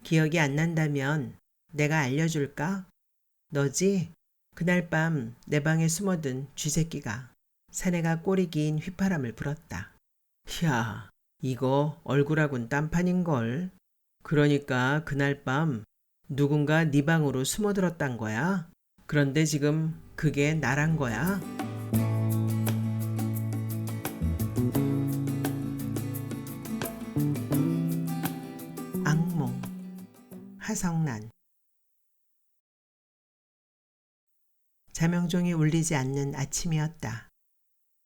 기억이 안 난다면 내가 알려줄까? 너지? 그날 밤 내 방에 숨어든 쥐새끼가 사내가 꼬리 긴 휘파람을 불었다. 야, 이거 얼굴하곤 딴판인걸. 그러니까 그날 밤 누군가 네 방으로 숨어들었단 거야. 그런데 지금 그게 나란 거야. 악몽. 하성란. 자명종이 울리지 않는 아침이었다.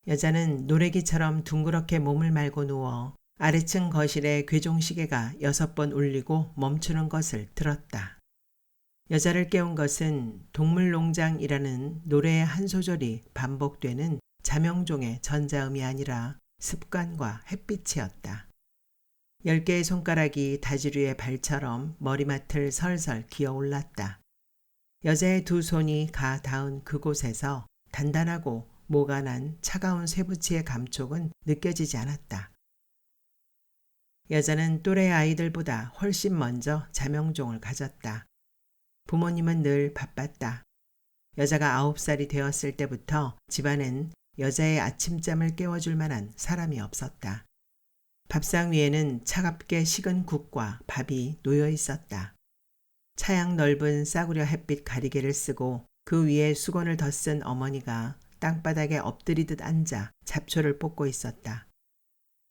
여자는 노래기처럼 둥그렇게 몸을 말고 누워 아래층 거실에 괴종시계가 6번 울리고 멈추는 것을 들었다. 여자를 깨운 것은 동물농장이라는 노래의 한 소절이 반복되는 자명종의 전자음이 아니라 습관과 햇빛이었다. 10개의 손가락이 다지류의 발처럼 머리맡을 설설 기어올랐다. 여자의 두 손이 가 닿은 그곳에서 단단하고 모가 난 차가운 쇠붙이의 감촉은 느껴지지 않았다. 여자는 또래 아이들보다 훨씬 먼저 자명종을 가졌다. 부모님은 늘 바빴다. 여자가 9살이 되었을 때부터 집안엔 여자의 아침잠을 깨워줄 만한 사람이 없었다. 밥상 위에는 차갑게 식은 국과 밥이 놓여 있었다. 차양 넓은 싸구려 햇빛 가리개를 쓰고 그 위에 수건을 덧쓴 어머니가 땅바닥에 엎드리듯 앉아 잡초를 뽑고 있었다.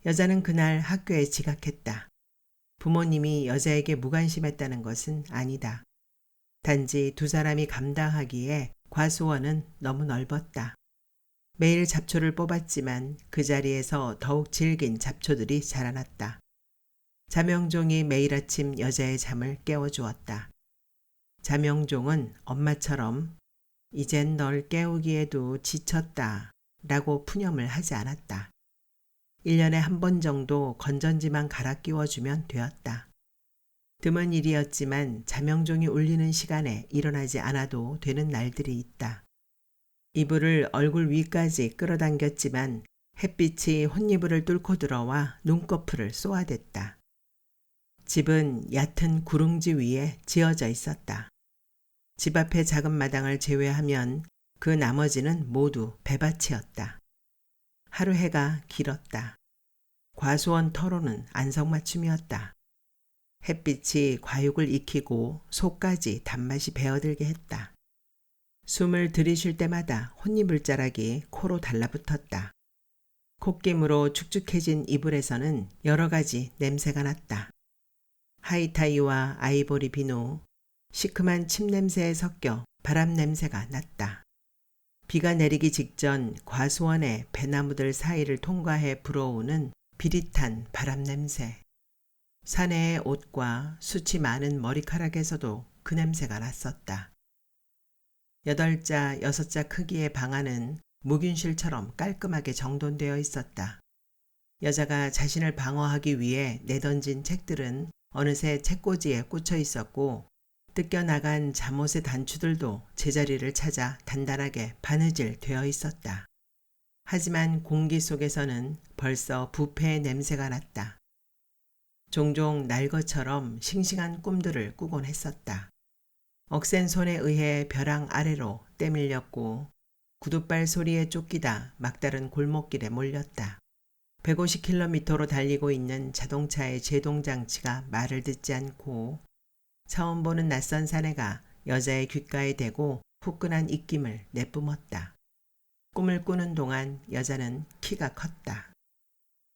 여자는 그날 학교에 지각했다. 부모님이 여자에게 무관심했다는 것은 아니다. 단지 두 사람이 감당하기에 과수원은 너무 넓었다. 매일 잡초를 뽑았지만 그 자리에서 더욱 질긴 잡초들이 자라났다. 자명종이 매일 아침 여자의 잠을 깨워주었다. 자명종은 엄마처럼 이젠 널 깨우기에도 지쳤다 라고 푸념을 하지 않았다. 1년에 한 번 정도 건전지만 갈아 끼워주면 되었다. 드문 일이었지만 자명종이 울리는 시간에 일어나지 않아도 되는 날들이 있다. 이불을 얼굴 위까지 끌어당겼지만 햇빛이 혼이불을 뚫고 들어와 눈꺼풀을 쏘아댔다. 집은 얕은 구릉지 위에 지어져 있었다. 집 앞의 작은 마당을 제외하면 그 나머지는 모두 배밭이었다. 하루 해가 길었다. 과수원 터로는 안성맞춤이었다. 햇빛이 과육을 익히고 속까지 단맛이 배어들게 했다. 숨을 들이쉴 때마다 혼이불자락이 코로 달라붙었다. 콧김으로 축축해진 이불에서는 여러 가지 냄새가 났다. 하이타이와 아이보리 비누, 시큼한 침 냄새에 섞여 바람 냄새가 났다. 비가 내리기 직전 과수원의 배나무들 사이를 통과해 불어오는 비릿한 바람 냄새. 사내의 옷과 숱이 많은 머리카락에서도 그 냄새가 났었다. 8자, 6자 크기의 방 안은 무균실처럼 깔끔하게 정돈되어 있었다. 여자가 자신을 방어하기 위해 내던진 책들은 어느새 책꽂이에 꽂혀 있었고 뜯겨나간 잠옷의 단추들도 제자리를 찾아 단단하게 바느질 되어 있었다. 하지만 공기 속에서는 벌써 부패의 냄새가 났다. 종종 날것처럼 싱싱한 꿈들을 꾸곤 했었다. 억센 손에 의해 벼랑 아래로 떼밀렸고 구둣발 소리에 쫓기다 막다른 골목길에 몰렸다. 150km로 달리고 있는 자동차의 제동장치가 말을 듣지 않고 처음 보는 낯선 사내가 여자의 귓가에 대고 후끈한 입김을 내뿜었다. 꿈을 꾸는 동안 여자는 키가 컸다.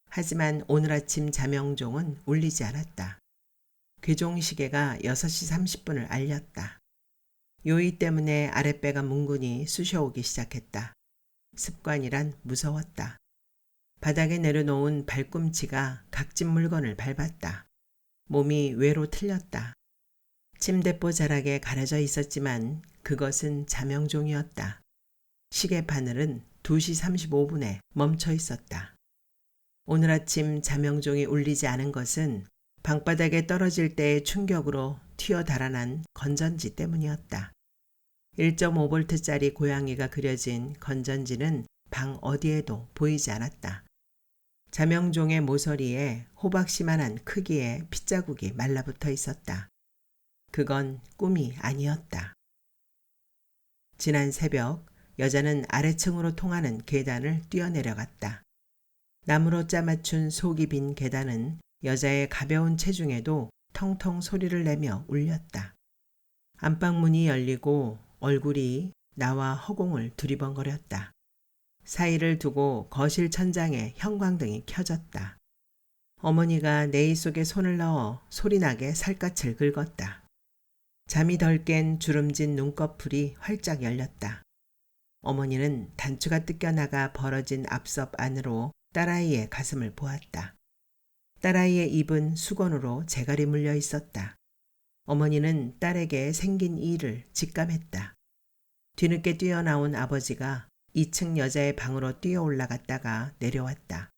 하지만 오늘 아침 자명종은 울리지 않았다. 괴종시계가 6시 30분을 알렸다. 요의 때문에 아랫배가 뭉근히 쑤셔오기 시작했다. 습관이란 무서웠다. 바닥에 내려놓은 발꿈치가 각진 물건을 밟았다. 몸이 외로 틀렸다. 침대보 자락에 가려져 있었지만 그것은 자명종이었다. 시계 바늘은 2시 35분에 멈춰 있었다. 오늘 아침 자명종이 울리지 않은 것은 방바닥에 떨어질 때의 충격으로 튀어 달아난 건전지 때문이었다. 1.5V짜리 고양이가 그려진 건전지는 방 어디에도 보이지 않았다. 자명종의 모서리에 호박씨만한 크기의 핏자국이 말라붙어 있었다. 그건 꿈이 아니었다. 지난 새벽 여자는 아래층으로 통하는 계단을 뛰어내려갔다. 나무로 짜맞춘 속이 빈 계단은 여자의 가벼운 체중에도 텅텅 소리를 내며 울렸다. 안방문이 열리고 얼굴이 나와 허공을 두리번거렸다. 사이를 두고 거실 천장에 형광등이 켜졌다. 어머니가 내이 속에 손을 넣어 소리나게 살갗을 긁었다. 잠이 덜 깬 주름진 눈꺼풀이 활짝 열렸다. 어머니는 단추가 뜯겨나가 벌어진 앞섭 안으로 딸아이의 가슴을 보았다. 딸아이의 입은 수건으로 재갈이 물려 있었다. 어머니는 딸에게 생긴 일을 직감했다. 뒤늦게 뛰어나온 아버지가 2층 여자의 방으로 뛰어 올라갔다가 내려왔다.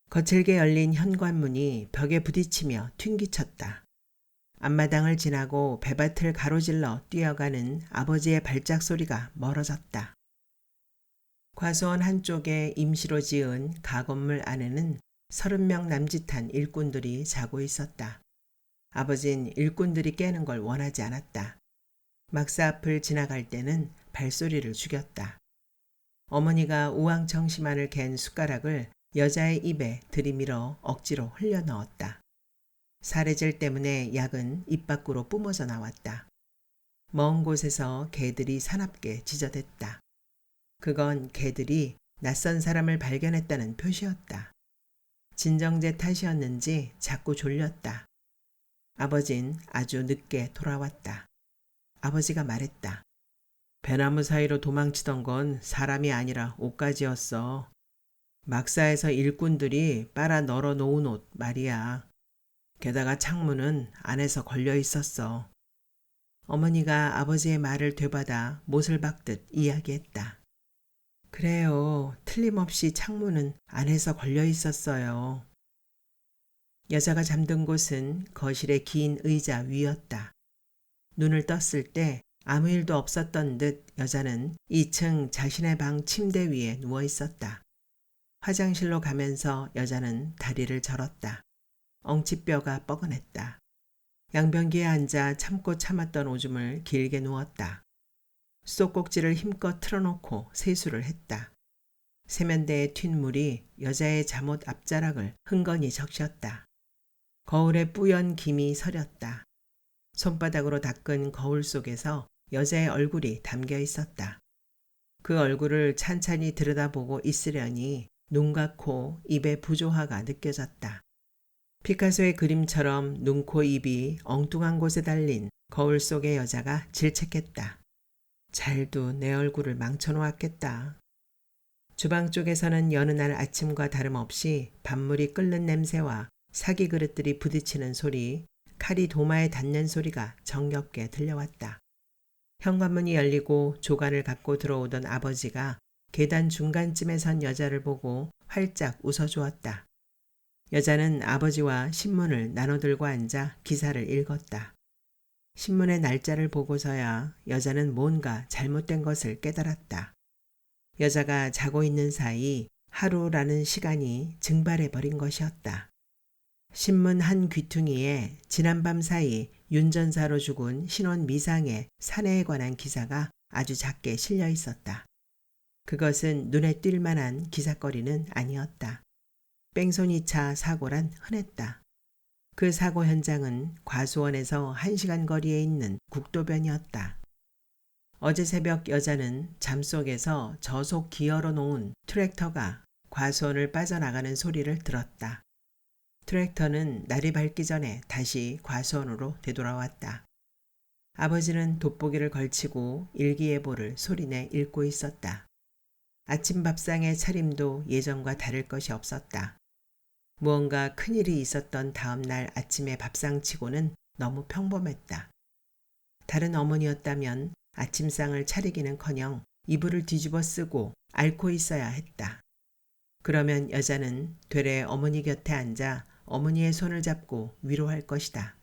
거칠게 열린 현관문이 벽에 부딪히며 튕기쳤다. 앞마당을 지나고 배밭을 가로질러 뛰어가는 아버지의 발작 소리가 멀어졌다. 과수원 한쪽에 임시로 지은 가건물 안에는 30명 남짓한 일꾼들이 자고 있었다. 아버진 일꾼들이 깨는 걸 원하지 않았다. 막사 앞을 지나갈 때는 발소리를 죽였다. 어머니가 우왕청심환을 갠 숟가락을 여자의 입에 들이밀어 억지로 흘려 넣었다. 사례질 때문에 약은 입 밖으로 뿜어져 나왔다. 먼 곳에서 개들이 사납게 짖어댔다. 그건 개들이 낯선 사람을 발견했다는 표시였다. 진정제 탓이었는지 자꾸 졸렸다. 아버진 아주 늦게 돌아왔다. 아버지가 말했다. 배나무 사이로 도망치던 건 사람이 아니라 옷가지였어. 막사에서 일꾼들이 빨아 널어 놓은 옷 말이야. 게다가 창문은 안에서 걸려 있었어. 어머니가 아버지의 말을 되받아 못을 박듯 이야기했다. 그래요. 틀림없이 창문은 안에서 걸려 있었어요. 여자가 잠든 곳은 거실의 긴 의자 위였다. 눈을 떴을 때 아무 일도 없었던 듯 여자는 2층 자신의 방 침대 위에 누워 있었다. 화장실로 가면서 여자는 다리를 저렀다. 엉치뼈가 뻐근했다. 양변기에 앉아 참고 참았던 오줌을 길게 누웠다. 수도꼭지를 힘껏 틀어놓고 세수를 했다. 세면대에 튄 물이 여자의 잠옷 앞자락을 흥건히 적셨다. 거울에 뿌연 김이 서렸다. 손바닥으로 닦은 거울 속에서 여자의 얼굴이 담겨 있었다. 그 얼굴을 찬찬히 들여다보고 있으려니 눈과 코, 입의 부조화가 느껴졌다. 피카소의 그림처럼 눈, 코, 입이 엉뚱한 곳에 달린 거울 속의 여자가 질책했다. 잘도 내 얼굴을 망쳐놓았겠다. 주방 쪽에서는 여느 날 아침과 다름없이 밥물이 끓는 냄새와 사기 그릇들이 부딪히는 소리, 칼이 도마에 닿는 소리가 정겹게 들려왔다. 현관문이 열리고 조간을 갖고 들어오던 아버지가 계단 중간쯤에 선 여자를 보고 활짝 웃어주었다. 여자는 아버지와 신문을 나눠들고 앉아 기사를 읽었다. 신문의 날짜를 보고서야 여자는 뭔가 잘못된 것을 깨달았다. 여자가 자고 있는 사이 하루라는 시간이 증발해버린 것이었다. 신문 한 귀퉁이에 지난밤 사이 윤전사로 죽은 신원 미상의 사내에 관한 기사가 아주 작게 실려 있었다. 그것은 눈에 띌 만한 기사거리는 아니었다. 뺑소니 차 사고란 흔했다. 그 사고 현장은 과수원에서 1시간 거리에 있는 국도변이었다. 어제 새벽 여자는 잠속에서 저속 기어로 놓은 트랙터가 과수원을 빠져나가는 소리를 들었다. 트랙터는 날이 밝기 전에 다시 과수원으로 되돌아왔다. 아버지는 돋보기를 걸치고 일기예보를 소리내 읽고 있었다. 아침 밥상의 차림도 예전과 다를 것이 없었다. 무언가 큰일이 있었던 다음 날 아침의 밥상치고는 너무 평범했다. 다른 어머니였다면 아침상을 차리기는커녕 이불을 뒤집어 쓰고 앓고 있어야 했다. 그러면 여자는 되레 어머니 곁에 앉아 어머니의 손을 잡고 위로할 것이다.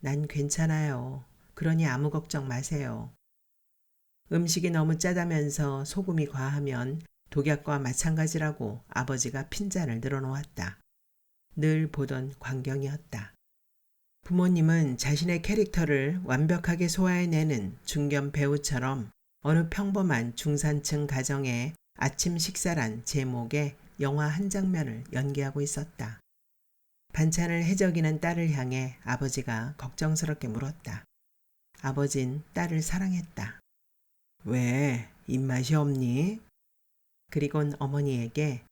난 괜찮아요. 그러니 아무 걱정 마세요. 음식이 너무 짜다면서 소금이 과하면 독약과 마찬가지라고 아버지가 핀잔을 늘어놓았다. 늘 보던 광경이었다. 부모님은 자신의 캐릭터를 완벽하게 소화해내는 중견 배우처럼 어느 평범한 중산층 가정의 아침 식사란 제목의 영화 한 장면을 연기하고 있었다. 반찬을 해적이는 딸을 향해 아버지가 걱정스럽게 물었다. 아버진 딸을 사랑했다. 왜, 입맛이 없니? 그리곤 어머니에게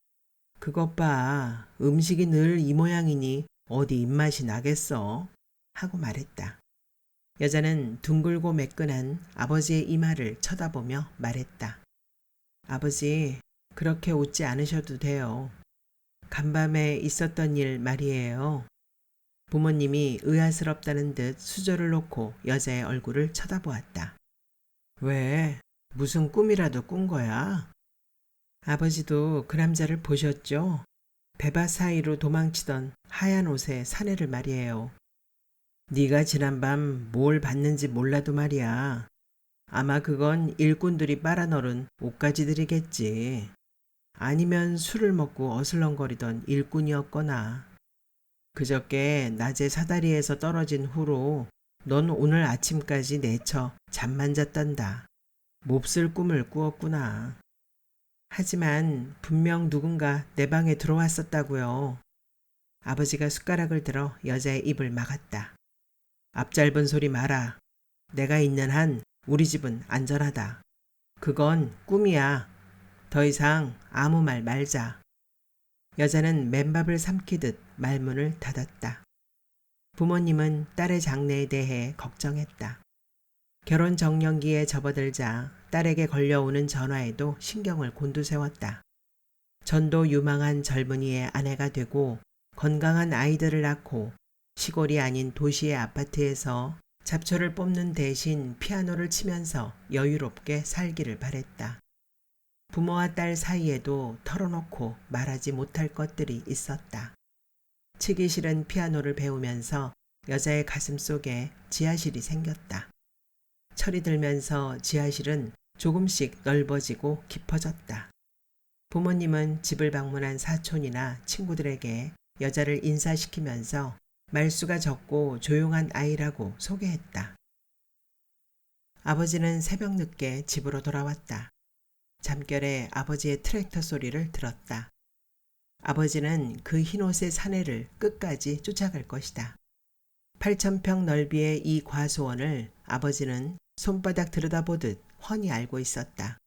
그것 봐, 음식이 늘 이 모양이니 어디 입맛이 나겠어? 하고 말했다. 여자는 둥글고 매끈한 아버지의 이마를 쳐다보며 말했다. 아버지, 그렇게 웃지 않으셔도 돼요. 간밤에 있었던 일 말이에요. 부모님이 의아스럽다는 듯 수저를 놓고 여자의 얼굴을 쳐다보았다. 왜? 무슨 꿈이라도 꾼 거야? 아버지도 그 남자를 보셨죠? 배밭 사이로 도망치던 하얀 옷의 사내를 말이에요. 네가 지난밤 뭘 봤는지 몰라도 말이야. 아마 그건 일꾼들이 빨아넣은 옷가지들이겠지. 아니면 술을 먹고 어슬렁거리던 일꾼이었거나. 그저께 낮에 사다리에서 떨어진 후로 넌 오늘 아침까지 내쳐 잠만 잤단다. 몹쓸 꿈을 꾸었구나. 하지만 분명 누군가 내 방에 들어왔었다고요. 아버지가 숟가락을 들어 여자의 입을 막았다. 앞짧은 소리 마라. 내가 있는 한 우리 집은 안전하다. 그건 꿈이야. 더 이상 아무 말 말자. 여자는 맨밥을 삼키듯 말문을 닫았다. 부모님은 딸의 장래에 대해 걱정했다. 결혼 정년기에 접어들자 딸에게 걸려오는 전화에도 신경을 곤두세웠다. 전도 유망한 젊은이의 아내가 되고 건강한 아이들을 낳고 시골이 아닌 도시의 아파트에서 잡초를 뽑는 대신 피아노를 치면서 여유롭게 살기를 바랬다. 부모와 딸 사이에도 털어놓고 말하지 못할 것들이 있었다. 치기 싫은 피아노를 배우면서 여자의 가슴 속에 지하실이 생겼다. 철이 들면서 지하실은 조금씩 넓어지고 깊어졌다. 부모님은 집을 방문한 사촌이나 친구들에게 여자를 인사시키면서 말수가 적고 조용한 아이라고 소개했다. 아버지는 새벽 늦게 집으로 돌아왔다. 잠결에 아버지의 트랙터 소리를 들었다. 아버지는 그 흰옷의 사내를 끝까지 쫓아갈 것이다. 8,000평 넓이의 이 과수원을 아버지는 손바닥 들여다보듯 훤히 알고 있었다.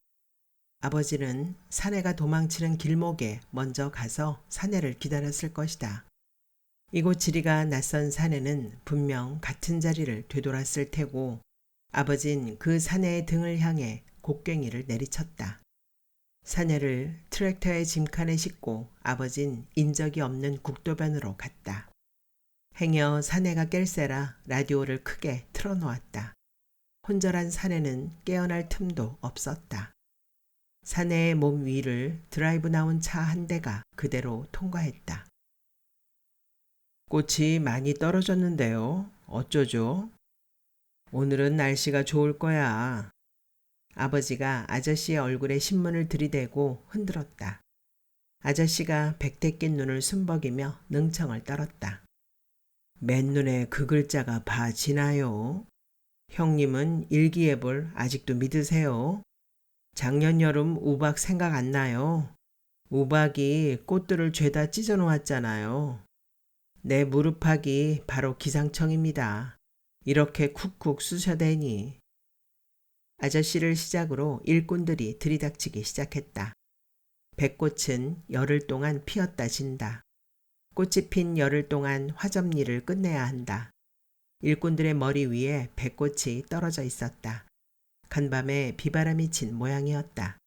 아버지는 사내가 도망치는 길목에 먼저 가서 사내를 기다렸을 것이다. 이곳 지리가 낯선 사내는 분명 같은 자리를 되돌았을 테고 아버진 그 사내의 등을 향해 곡괭이를 내리쳤다. 사내를 트랙터의 짐칸에 싣고 아버진 인적이 없는 국도변으로 갔다. 행여 사내가 깰세라 라디오를 크게 틀어놓았다. 혼절한 사내는 깨어날 틈도 없었다. 사내의 몸 위를 드라이브 나온 차 한 대가 그대로 통과했다. 꽃이 많이 떨어졌는데요. 어쩌죠? 오늘은 날씨가 좋을 거야. 아버지가 아저씨의 얼굴에 신문을 들이대고 흔들었다. 아저씨가 백태 낀 눈을 숨벅이며 능청을 떨었다. 맨눈에 그 글자가 봐지나요? 형님은 일기예보를 아직도 믿으세요? 작년 여름 우박 생각 안 나요? 우박이 꽃들을 죄다 찢어 놓았잖아요. 내 무릎팍이 바로 기상청입니다. 이렇게 쿡쿡 쑤셔대니. 아저씨를 시작으로 일꾼들이 들이닥치기 시작했다. 백꽃은 열흘 동안 피었다 진다. 꽃이 핀 열흘 동안 화접일을 끝내야 한다. 일꾼들의 머리 위에 백꽃이 떨어져 있었다. 간밤에 비바람이 친 모양이었다.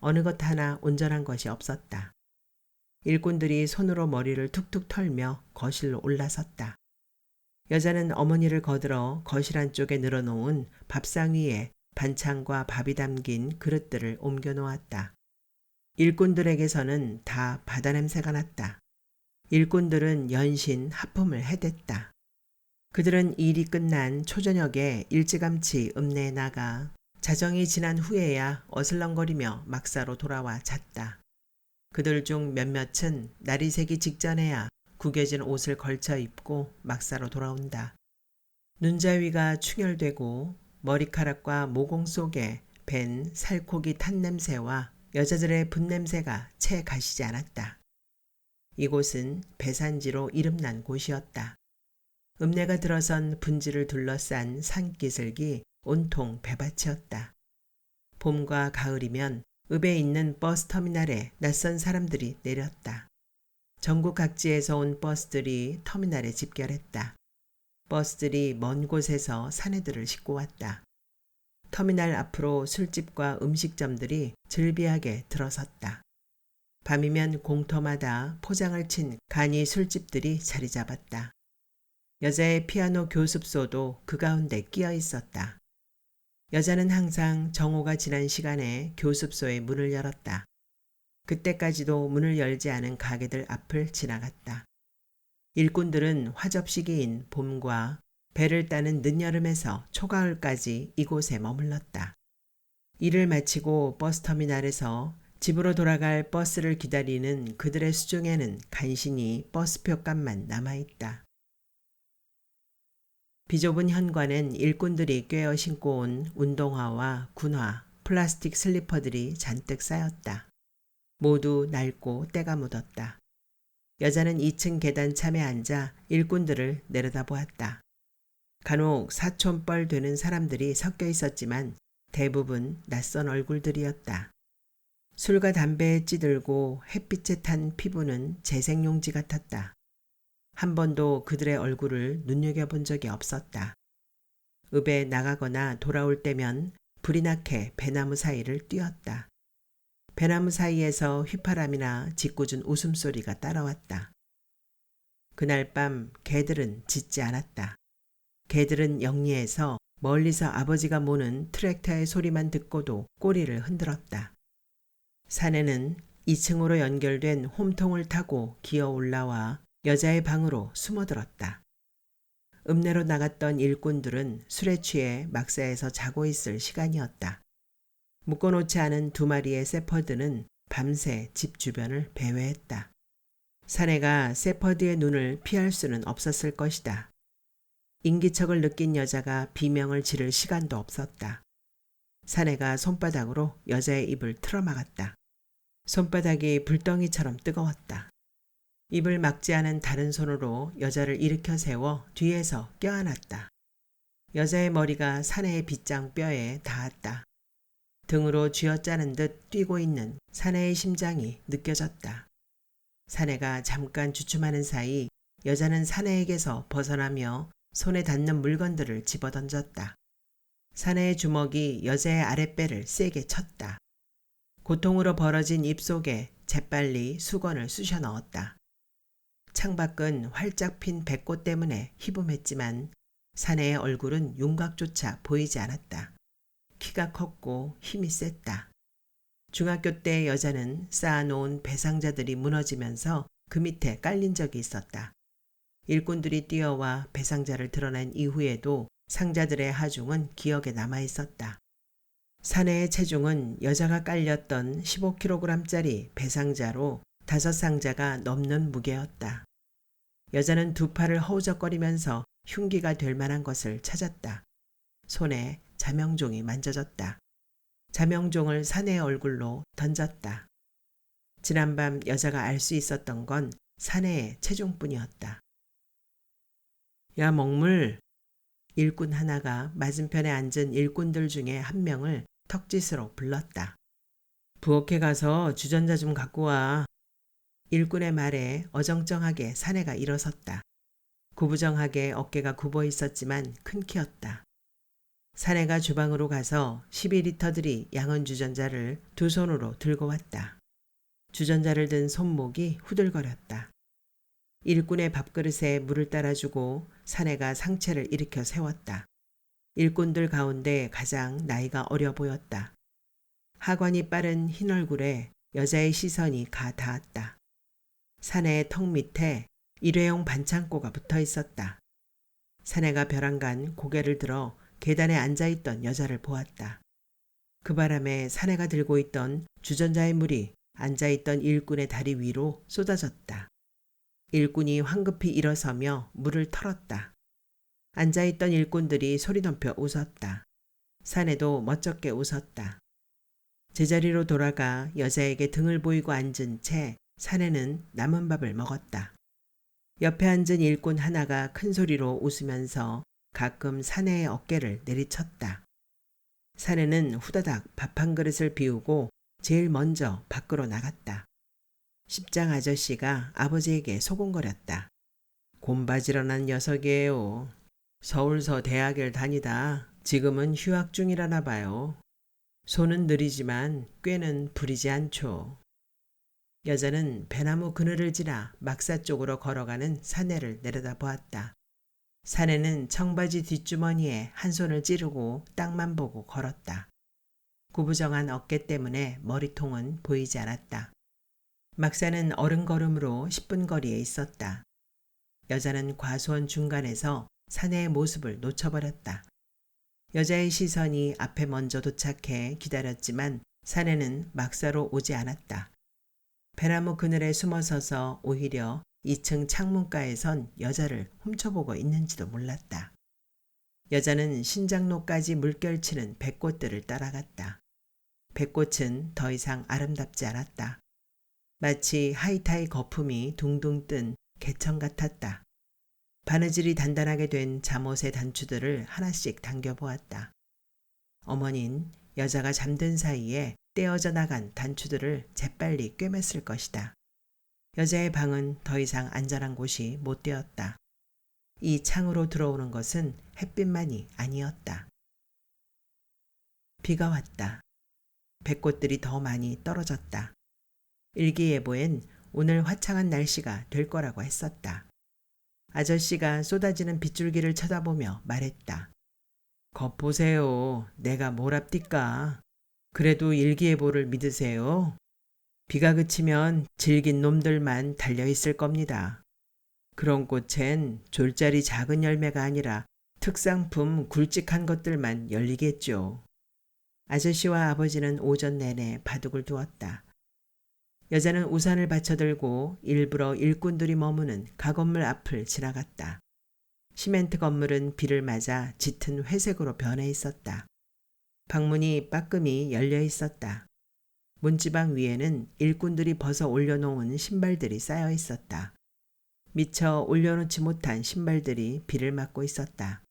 어느 것 하나 온전한 것이 없었다. 일꾼들이 손으로 머리를 툭툭 털며 거실로 올라섰다. 여자는 어머니를 거들어 거실 안쪽에 늘어놓은 밥상 위에 반찬과 밥이 담긴 그릇들을 옮겨 놓았다. 일꾼들에게서는 다 바다 냄새가 났다. 일꾼들은 연신 하품을 해댔다. 그들은 일이 끝난 초저녁에 일찌감치 읍내에 나가 자정이 지난 후에야 어슬렁거리며 막사로 돌아와 잤다. 그들 중 몇몇은 날이 새기 직전에야 구겨진 옷을 걸쳐 입고 막사로 돌아온다. 눈자위가 충혈되고 머리카락과 모공 속에 밴 살코기 탄 냄새와 여자들의 분냄새가 채 가시지 않았다. 이곳은 배산지로 이름난 곳이었다. 읍내가 들어선 분지를 둘러싼 산기슭이 온통 배밭이었다. 봄과 가을이면 읍에 있는 버스터미널에 낯선 사람들이 내렸다. 전국 각지에서 온 버스들이 터미널에 집결했다. 버스들이 먼 곳에서 사내들을 싣고 왔다. 터미널 앞으로 술집과 음식점들이 즐비하게 들어섰다. 밤이면 공터마다 포장을 친 간이 술집들이 자리 잡았다. 여자의 피아노 교습소도 그 가운데 끼어 있었다. 여자는 항상 정오가 지난 시간에 교습소의 문을 열었다. 그때까지도 문을 열지 않은 가게들 앞을 지나갔다. 일꾼들은 화접시기인 봄과 배를 따는 늦여름에서 초가을까지 이곳에 머물렀다. 일을 마치고 버스터미널에서 집으로 돌아갈 버스를 기다리는 그들의 수중에는 간신히 버스표 값만 남아있다. 비좁은 현관엔 일꾼들이 꿰어 신고 온 운동화와 군화, 플라스틱 슬리퍼들이 잔뜩 쌓였다. 모두 낡고 때가 묻었다. 여자는 2층 계단참에 앉아 일꾼들을 내려다보았다. 간혹 사촌뻘 되는 사람들이 섞여 있었지만 대부분 낯선 얼굴들이었다. 술과 담배에 찌들고 햇빛에 탄 피부는 재생용지 같았다. 한 번도 그들의 얼굴을 눈여겨본 적이 없었다. 읍에 나가거나 돌아올 때면 불이 나게 배나무 사이를 뛰었다. 배나무 사이에서 휘파람이나 짓궂은 웃음소리가 따라왔다. 그날 밤 개들은 짖지 않았다. 개들은 영리해서 멀리서 아버지가 모는 트랙터의 소리만 듣고도 꼬리를 흔들었다. 사내는 2층으로 연결된 홈통을 타고 기어 올라와 여자의 방으로 숨어들었다. 읍내로 나갔던 일꾼들은 술에 취해 막사에서 자고 있을 시간이었다. 묶어놓지 않은 2마리의 세퍼드는 밤새 집 주변을 배회했다. 사내가 세퍼드의 눈을 피할 수는 없었을 것이다. 인기척을 느낀 여자가 비명을 지를 시간도 없었다. 사내가 손바닥으로 여자의 입을 틀어막았다. 손바닥이 불덩이처럼 뜨거웠다. 입을 막지 않은 다른 손으로 여자를 일으켜 세워 뒤에서 껴안았다. 여자의 머리가 사내의 빗장 뼈에 닿았다. 등으로 쥐어짜는 듯 뛰고 있는 사내의 심장이 느껴졌다. 사내가 잠깐 주춤하는 사이 여자는 사내에게서 벗어나며 손에 닿는 물건들을 집어던졌다. 사내의 주먹이 여자의 아랫배를 세게 쳤다. 고통으로 벌어진 입속에 재빨리 수건을 쑤셔 넣었다. 창밖은 활짝 핀 백꽃 때문에 희붐했지만 사내의 얼굴은 윤곽조차 보이지 않았다. 키가 컸고 힘이 셌다. 중학교 때 여자는 쌓아놓은 배상자들이 무너지면서 그 밑에 깔린 적이 있었다. 일꾼들이 뛰어와 배상자를 드러낸 이후에도 상자들의 하중은 기억에 남아 있었다. 사내의 체중은 여자가 깔렸던 15kg짜리 배상자로 5상자가 넘는 무게였다. 여자는 2팔을 허우적거리면서 흉기가 될 만한 것을 찾았다. 손에 자명종이 만져졌다. 자명종을 사내의 얼굴로 던졌다. 지난밤 여자가 알 수 있었던 건 사내의 체중뿐이었다. 야, 먹물! 일꾼 하나가 맞은편에 앉은 일꾼들 중에 한 명을 턱짓으로 불렀다. 부엌에 가서 주전자 좀 갖고 와. 일꾼의 말에 어정쩡하게 사내가 일어섰다. 구부정하게 어깨가 굽어 있었지만 큰 키였다. 사내가 주방으로 가서 12리터들이 양은 주전자를 2손으로 들고 왔다. 주전자를 든 손목이 후들거렸다. 일꾼의 밥그릇에 물을 따라주고 사내가 상체를 일으켜 세웠다. 일꾼들 가운데 가장 나이가 어려 보였다. 하관이 빠른 흰 얼굴에 여자의 시선이 가 닿았다. 사내의 턱 밑에 일회용 반창고가 붙어 있었다. 사내가 벼랑간 고개를 들어 계단에 앉아있던 여자를 보았다. 그 바람에 사내가 들고 있던 주전자의 물이 앉아있던 일꾼의 다리 위로 쏟아졌다. 일꾼이 황급히 일어서며 물을 털었다. 앉아있던 일꾼들이 소리 넘겨 웃었다. 사내도 멋쩍게 웃었다. 제자리로 돌아가 여자에게 등을 보이고 앉은 채 사내는 남은 밥을 먹었다. 옆에 앉은 일꾼 하나가 큰 소리로 웃으면서 가끔 사내의 어깨를 내리쳤다. 사내는 후다닥 밥 한 그릇을 비우고 제일 먼저 밖으로 나갔다. 십장 아저씨가 아버지에게 소곤거렸다. 곰바지런한 녀석이에요. 서울서 대학을 다니다 지금은 휴학 중이라나 봐요. 손은 느리지만 꾀는 부리지 않죠. 여자는 배나무 그늘을 지나 막사 쪽으로 걸어가는 사내를 내려다보았다. 사내는 청바지 뒷주머니에 한 손을 찌르고 땅만 보고 걸었다. 구부정한 어깨 때문에 머리통은 보이지 않았다. 막사는 어른걸음으로 10분 거리에 있었다. 여자는 과수원 중간에서 사내의 모습을 놓쳐버렸다. 여자의 시선이 앞에 먼저 도착해 기다렸지만 사내는 막사로 오지 않았다. 배나무 그늘에 숨어서서 오히려 2층 창문가에선 여자를 훔쳐보고 있는지도 몰랐다. 여자는 신장로까지 물결치는 백꽃들을 따라갔다. 백꽃은 더 이상 아름답지 않았다. 마치 하이타이 거품이 둥둥 뜬 개천 같았다. 바느질이 단단하게 된 잠옷의 단추들을 하나씩 당겨보았다. 어머닌 여자가 잠든 사이에 떼어져 나간 단추들을 재빨리 꿰맸을 것이다. 여자의 방은 더 이상 안전한 곳이 못 되었다. 이 창으로 들어오는 것은 햇빛만이 아니었다. 비가 왔다. 백꽃들이 더 많이 떨어졌다. 일기예보엔 오늘 화창한 날씨가 될 거라고 했었다. 아저씨가 쏟아지는 빗줄기를 쳐다보며 말했다. 겁 보세요. 내가 뭘 압디까. 그래도 일기예보를 믿으세요. 비가 그치면 질긴 놈들만 달려있을 겁니다. 그런 꽃엔 졸자리 작은 열매가 아니라 특상품 굵직한 것들만 열리겠죠. 아저씨와 아버지는 오전 내내 바둑을 두었다. 여자는 우산을 받쳐들고 일부러 일꾼들이 머무는 가건물 앞을 지나갔다. 시멘트 건물은 비를 맞아 짙은 회색으로 변해 있었다. 방문이 빠끔히 열려 있었다. 문지방 위에는 일꾼들이 벗어 올려놓은 신발들이 쌓여 있었다. 미처 올려놓지 못한 신발들이 비를 맞고 있었다.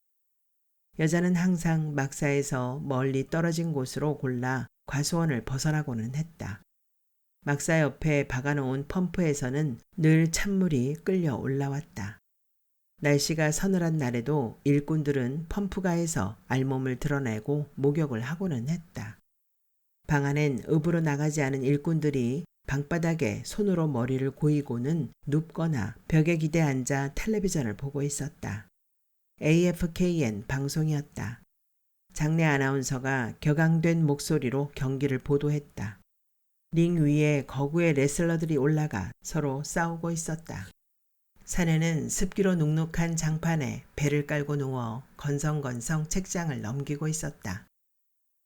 여자는 항상 막사에서 멀리 떨어진 곳으로 골라 과수원을 벗어나고는 했다. 막사 옆에 박아놓은 펌프에서는 늘 찬물이 끌려 올라왔다. 날씨가 서늘한 날에도 일꾼들은 펌프가에서 알몸을 드러내고 목욕을 하고는 했다. 방 안엔 읍으로 나가지 않은 일꾼들이 방바닥에 손으로 머리를 고이고는 눕거나 벽에 기대 앉아 텔레비전을 보고 있었다. AFKN 방송이었다. 장내 아나운서가 격앙된 목소리로 경기를 보도했다. 링 위에 거구의 레슬러들이 올라가 서로 싸우고 있었다. 사내는 습기로 눅눅한 장판에 배를 깔고 누워 건성건성 책장을 넘기고 있었다.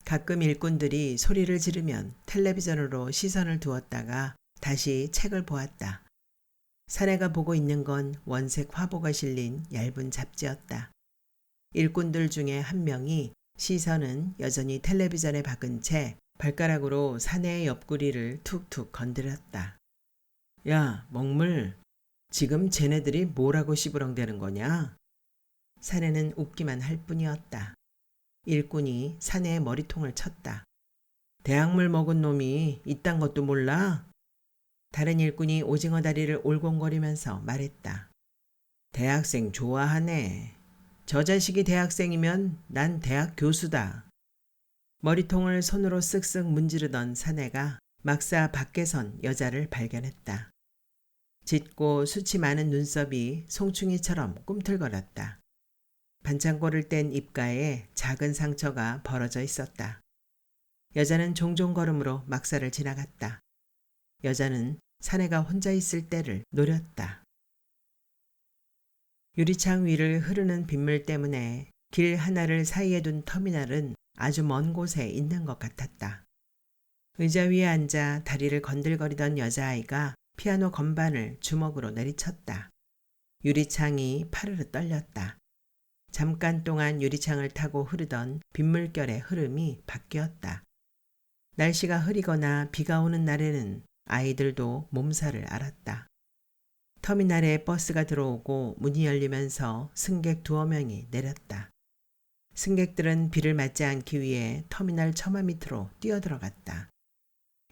가끔 일꾼들이 소리를 지르면 텔레비전으로 시선을 두었다가 다시 책을 보았다. 사내가 보고 있는 건 원색 화보가 실린 얇은 잡지였다. 일꾼들 중에 한 명이 시선은 여전히 텔레비전에 박은 채 발가락으로 사내의 옆구리를 툭툭 건드렸다. 야, 먹물. 지금 쟤네들이 뭐라고 시부렁대는 거냐? 사내는 웃기만 할 뿐이었다. 일꾼이 사내의 머리통을 쳤다. 대학물 먹은 놈이 이딴 것도 몰라? 다른 일꾼이 오징어 다리를 올공거리면서 말했다. 대학생 좋아하네. 저 자식이 대학생이면 난 대학 교수다. 머리통을 손으로 쓱쓱 문지르던 사내가 막사 밖에선 여자를 발견했다. 짙고 수치 많은 눈썹이 송충이처럼 꿈틀거렸다. 반창고를 뗀 입가에 작은 상처가 벌어져 있었다. 여자는 종종 걸음으로 막사를 지나갔다. 여자는 사내가 혼자 있을 때를 노렸다. 유리창 위를 흐르는 빗물 때문에 길 하나를 사이에 둔 터미널은 아주 먼 곳에 있는 것 같았다. 의자 위에 앉아 다리를 건들거리던 여자아이가 피아노 건반을 주먹으로 내리쳤다. 유리창이 파르르 떨렸다. 잠깐 동안 유리창을 타고 흐르던 빗물결의 흐름이 바뀌었다. 날씨가 흐리거나 비가 오는 날에는 아이들도 몸살을 앓았다. 터미널에 버스가 들어오고 문이 열리면서 승객 두어 명이 내렸다. 승객들은 비를 맞지 않기 위해 터미널 처마 밑으로 뛰어들어갔다.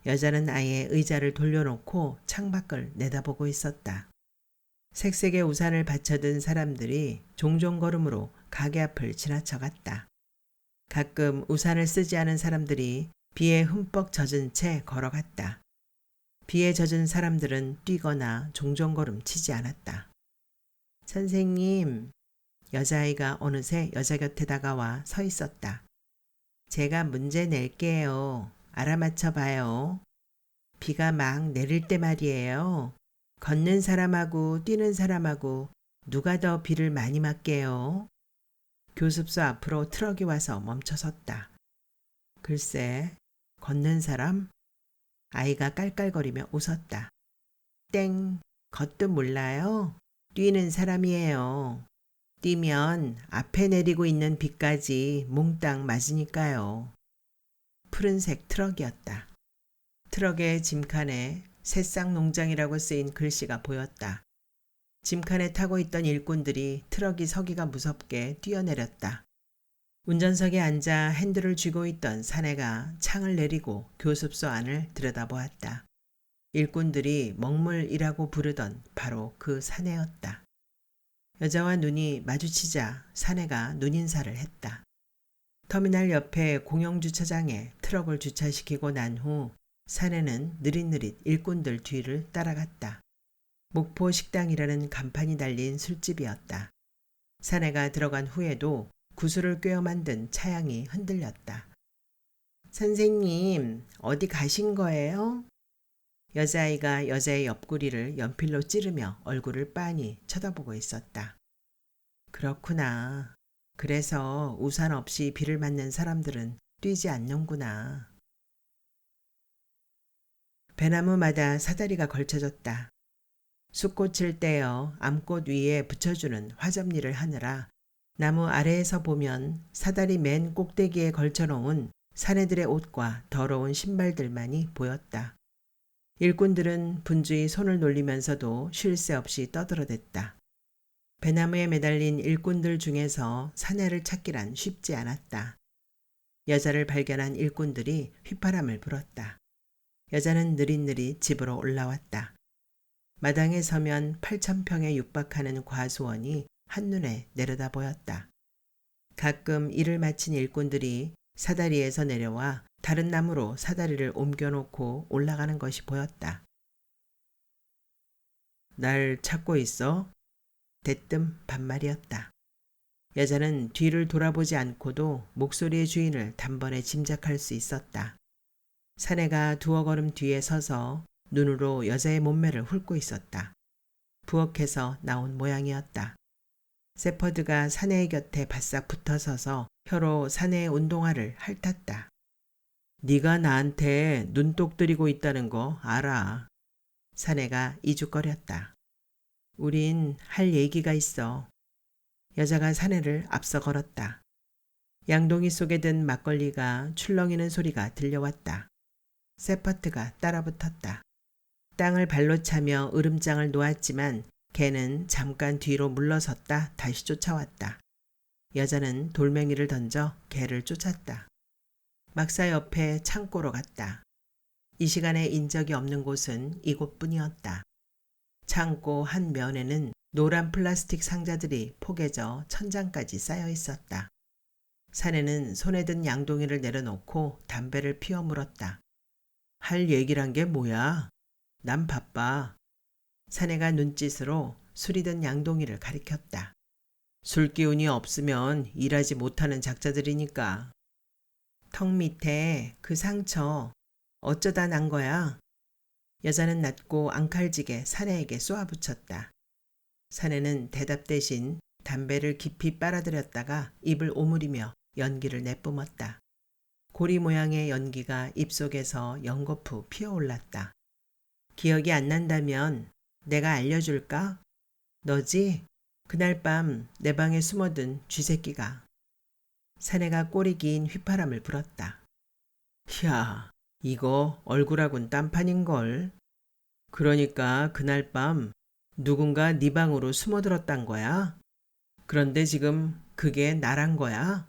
여자는 아예 의자를 돌려놓고 창밖을 내다보고 있었다. 색색의 우산을 받쳐든 사람들이 종종 걸음으로 가게 앞을 지나쳐갔다. 가끔 우산을 쓰지 않은 사람들이 비에 흠뻑 젖은 채 걸어갔다. 비에 젖은 사람들은 뛰거나 종종 걸음 치지 않았다. 선생님, 여자아이가 어느새 여자 곁에 다가와 서 있었다. 제가 문제 낼게요. 알아맞혀 봐요. 비가 막 내릴 때 말이에요. 걷는 사람하고 뛰는 사람하고 누가 더 비를 많이 맞게요? 교습소 앞으로 트럭이 와서 멈춰섰다. 글쎄, 걷는 사람? 아이가 깔깔거리며 웃었다. 땡, 겉도 몰라요. 뛰는 사람이에요. 뛰면 앞에 내리고 있는 비까지 몽땅 맞으니까요. 푸른색 트럭이었다. 트럭의 짐칸에 새싹 농장이라고 쓰인 글씨가 보였다. 짐칸에 타고 있던 일꾼들이 트럭이 서기가 무섭게 뛰어내렸다. 운전석에 앉아 핸들을 쥐고 있던 사내가 창을 내리고 교습소 안을 들여다보았다. 일꾼들이 먹물이라고 부르던 바로 그 사내였다. 여자와 눈이 마주치자 사내가 눈인사를 했다. 터미널 옆에 공영주차장에 트럭을 주차시키고 난 후 사내는 느릿느릿 일꾼들 뒤를 따라갔다. 목포 식당이라는 간판이 달린 술집이었다. 사내가 들어간 후에도 구슬을 꿰어 만든 차양이 흔들렸다. 선생님, 어디 가신 거예요? 여자아이가 여자의 옆구리를 연필로 찌르며 얼굴을 빤히 쳐다보고 있었다. 그렇구나. 그래서 우산 없이 비를 맞는 사람들은 뛰지 않는구나. 배나무마다 사다리가 걸쳐졌다. 숫꽃을 떼어 암꽃 위에 붙여주는 화접리를 하느라 나무 아래에서 보면 사다리 맨 꼭대기에 걸쳐놓은 사내들의 옷과 더러운 신발들만이 보였다. 일꾼들은 분주히 손을 놀리면서도 쉴 새 없이 떠들어댔다. 배나무에 매달린 일꾼들 중에서 사내를 찾기란 쉽지 않았다. 여자를 발견한 일꾼들이 휘파람을 불었다. 여자는 느릿느릿 집으로 올라왔다. 마당에 서면 8,000평에 육박하는 과수원이 한눈에 내려다 보였다. 가끔 일을 마친 일꾼들이 사다리에서 내려와 다른 나무로 사다리를 옮겨놓고 올라가는 것이 보였다. 날 찾고 있어? 대뜸 반말이었다. 여자는 뒤를 돌아보지 않고도 목소리의 주인을 단번에 짐작할 수 있었다. 사내가 두어 걸음 뒤에 서서 눈으로 여자의 몸매를 훑고 있었다. 부엌에서 나온 모양이었다. 세퍼드가 사내의 곁에 바싹 붙어서서 혀로 사내의 운동화를 핥았다. 네가 나한테 눈독 들이고 있다는 거 알아. 사내가 이죽거렸다. 우린 할 얘기가 있어. 여자가 사내를 앞서 걸었다. 양동이 속에 든 막걸리가 출렁이는 소리가 들려왔다. 세퍼트가 따라붙었다. 땅을 발로 차며 으름장을 놓았지만 개는 잠깐 뒤로 물러섰다 다시 쫓아왔다. 여자는 돌멩이를 던져 개를 쫓았다. 막사 옆에 창고로 갔다. 이 시간에 인적이 없는 곳은 이곳뿐이었다. 창고 한 면에는 노란 플라스틱 상자들이 포개져 천장까지 쌓여 있었다. 사내는 손에 든 양동이를 내려놓고 담배를 피워 물었다. 할 얘기란 게 뭐야? 난 바빠. 사내가 눈짓으로 술이 든 양동이를 가리켰다. 술 기운이 없으면 일하지 못하는 작자들이니까. 턱 밑에 그 상처 어쩌다 난 거야? 여자는 낮고 앙칼지게 사내에게 쏘아붙였다. 사내는 대답 대신 담배를 깊이 빨아들였다가 입을 오므리며 연기를 내뿜었다. 고리 모양의 연기가 입속에서 연거푸 피어올랐다. 기억이 안 난다면 내가 알려줄까? 너지? 그날 밤 내 방에 숨어든 쥐새끼가. 사내가 꼬리 긴 휘파람을 불었다. 야, 이거 얼굴하곤 딴판인걸. 그러니까 그날 밤 누군가 네 방으로 숨어들었단 거야? 그런데 지금 그게 나란 거야?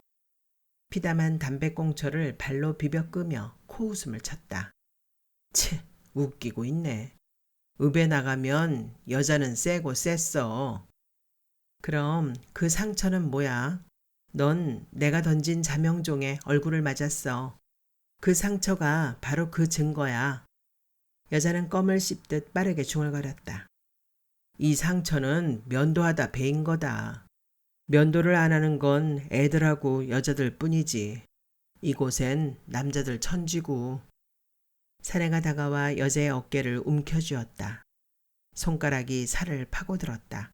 피담한 담배꽁초를 발로 비벼 끄며 코웃음을 쳤다. 치, 웃기고 있네. 읍에 나가면 여자는 세고 셌어. 그럼 그 상처는 뭐야? 넌 내가 던진 자명종에 얼굴을 맞았어. 그 상처가 바로 그 증거야. 여자는 껌을 씹듯 빠르게 중얼거렸다. 이 상처는 면도하다 베인 거다. 면도를 안 하는 건 애들하고 여자들 뿐이지. 이곳엔 남자들 천지고. 사내가 다가와 여자의 어깨를 움켜쥐었다. 손가락이 살을 파고들었다.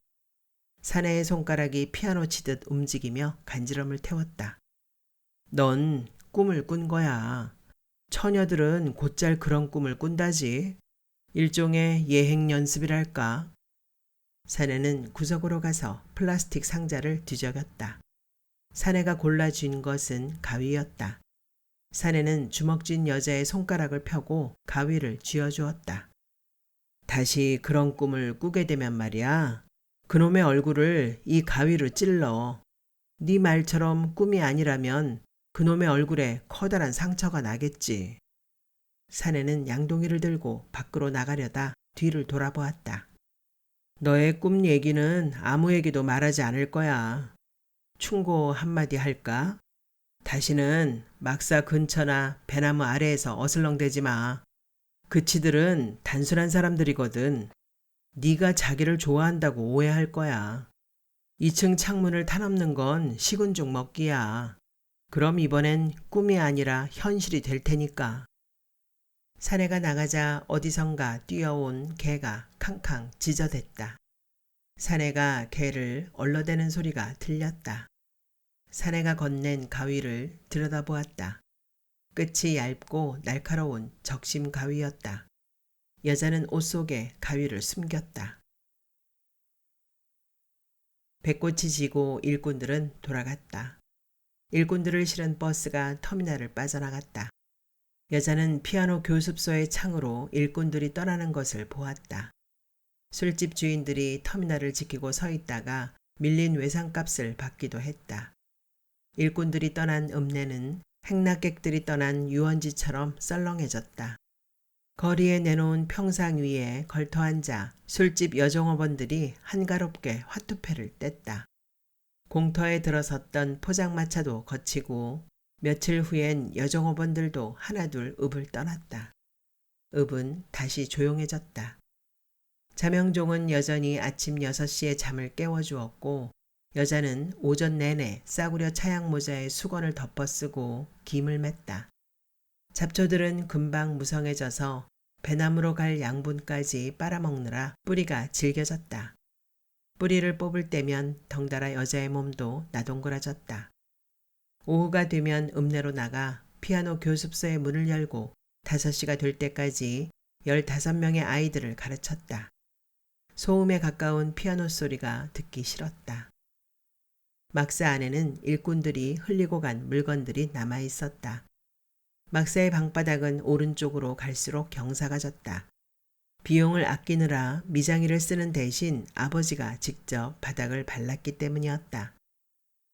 사내의 손가락이 피아노 치듯 움직이며 간지럼을 태웠다. 넌 꿈을 꾼 거야. 처녀들은 곧잘 그런 꿈을 꾼다지. 일종의 예행 연습이랄까. 사내는 구석으로 가서 플라스틱 상자를 뒤적였다. 사내가 골라쥔 것은 가위였다. 사내는 주먹쥔 여자의 손가락을 펴고 가위를 쥐어주었다. 다시 그런 꿈을 꾸게 되면 말이야. 그놈의 얼굴을 이 가위로 찔러. 네 말처럼 꿈이 아니라면 그놈의 얼굴에 커다란 상처가 나겠지. 사내는 양동이를 들고 밖으로 나가려다 뒤를 돌아보았다. 너의 꿈 얘기는 아무에게도 말하지 않을 거야. 충고 한마디 할까? 다시는 막사 근처나 배나무 아래에서 어슬렁대지 마. 그치들은 단순한 사람들이거든. 네가 자기를 좋아한다고 오해할 거야. 2층 창문을 타넘는 건 식은 죽 먹기야. 그럼 이번엔 꿈이 아니라 현실이 될 테니까. 사내가 나가자 어디선가 뛰어온 개가 캉캉 짖어댔다. 사내가 개를 얼러대는 소리가 들렸다. 사내가 건넨 가위를 들여다보았다. 끝이 얇고 날카로운 적심 가위였다. 여자는 옷 속에 가위를 숨겼다. 배꽃이 지고 일꾼들은 돌아갔다. 일꾼들을 실은 버스가 터미널을 빠져나갔다. 여자는 피아노 교습소의 창으로 일꾼들이 떠나는 것을 보았다. 술집 주인들이 터미널을 지키고 서 있다가 밀린 외상값을 받기도 했다. 일꾼들이 떠난 읍내는 행락객들이 떠난 유원지처럼 썰렁해졌다. 거리에 내놓은 평상 위에 걸터앉아 술집 여종업원들이 한가롭게 화투패를 뗐다. 공터에 들어섰던 포장마차도 거치고 며칠 후엔 여종업원들도 하나둘 읍을 떠났다. 읍은 다시 조용해졌다. 자명종은 여전히 아침 6시에 잠을 깨워주었고 여자는 오전 내내 싸구려 차양 모자에 수건을 덮어쓰고 김을 맸다. 잡초들은 금방 무성해져서 배나무로 갈 양분까지 빨아먹느라 뿌리가 질겨졌다. 뿌리를 뽑을 때면 덩달아 여자의 몸도 나동그라졌다. 오후가 되면 읍내로 나가 피아노 교습소의 문을 열고 5시가 될 때까지 15명의 아이들을 가르쳤다. 소음에 가까운 피아노 소리가 듣기 싫었다. 막사 안에는 일꾼들이 흘리고 간 물건들이 남아 있었다. 막사의 방바닥은 오른쪽으로 갈수록 경사가 졌다. 비용을 아끼느라 미장이를 쓰는 대신 아버지가 직접 바닥을 발랐기 때문이었다.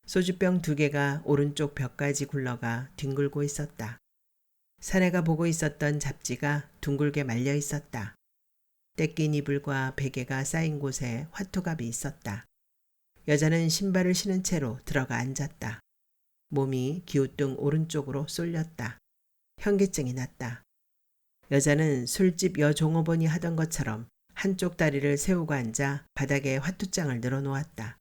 소주병 2개가 오른쪽 벽까지 굴러가 뒹굴고 있었다. 사내가 보고 있었던 잡지가 둥글게 말려 있었다. 떼낀 이불과 베개가 쌓인 곳에 화투갑이 있었다. 여자는 신발을 신은 채로 들어가 앉았다. 몸이 기우뚱 오른쪽으로 쏠렸다. 현기증이 났다. 여자는 술집 여종업원이 하던 것처럼 한쪽 다리를 세우고 앉아 바닥에 화투장을 늘어놓았다.